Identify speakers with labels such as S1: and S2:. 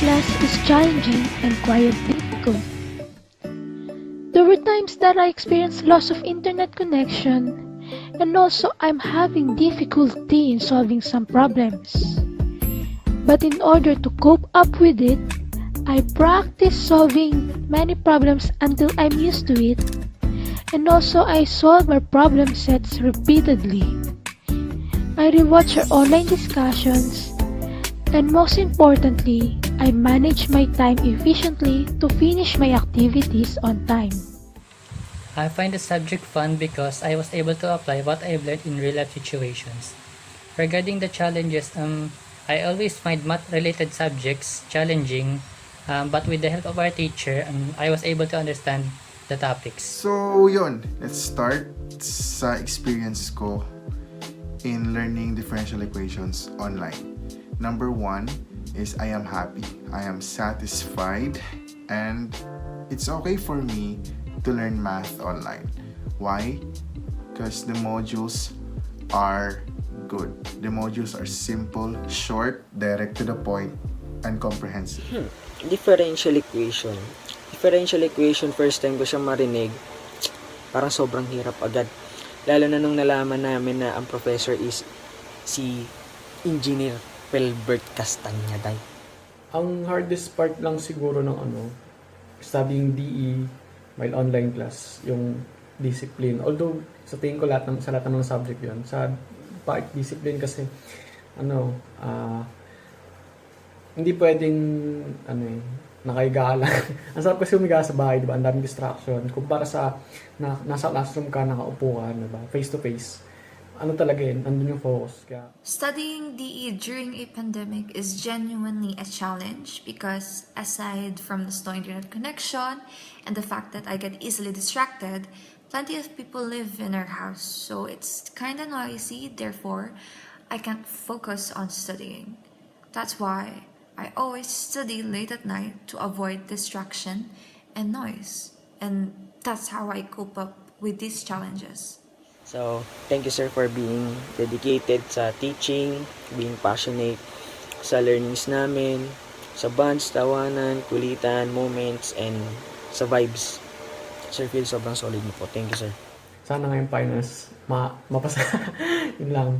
S1: class is challenging and quite difficult. There were times that I experienced loss of internet connection, and also I'm having difficulty in solving some problems. But in order to cope up with it, I practice solving many problems until I'm used to it, and also I solve my problem sets repeatedly. I rewatch our online discussions, and most importantly, I manage my time efficiently to finish my activities on time.
S2: I find the subject fun because I was able to apply what I've learned in real-life situations. Regarding the challenges, I always find math-related subjects challenging, but with the help of our teacher, I was able to understand the topics.
S3: So yun, let's start sa experience ko in learning differential equations online. Number one is I am happy, I am satisfied, and it's okay for me to learn math online. Why? Because the modules are good. The modules are simple, short, direct to the point, and comprehensive.
S4: Differential equation. Differential equation, first time ko siyang marinig, parang sobrang hirap agad. Lalo na nung nalaman namin na ang professor is si Engineer Philbert Castañeda.
S5: Ang hardest part lang siguro ng studying DE while online class, yung discipline. Although, sa tingin ko sa lahat ng mga subject yun. Sa part discipline kasi, hindi pwedeng, nakahiga ka lang. Ang sarap kasi humiga sa bahay, diba? Ang daming distraction. Kumpara sa, nasa classroom ka, nakaupo ka, diba? Face to face. Talaga yun, andun yung focus. Kaya...
S6: Studying DE during a pandemic is genuinely a challenge because aside from the slow internet connection and the fact that I get easily distracted, plenty of people live in our house, so it's kind of noisy, therefore I can't focus on studying. That's why I always study late at night to avoid distraction and noise, and that's how I cope up with these challenges.
S4: So, thank you sir for being dedicated sa teaching, being passionate sa learnings namin, sa bands, tawanan, kulitan, moments, and sa vibes. Sir Phil, sobrang solid mo po. Thank you sir.
S5: Sana ngayong finals, mapasa. Yun lang.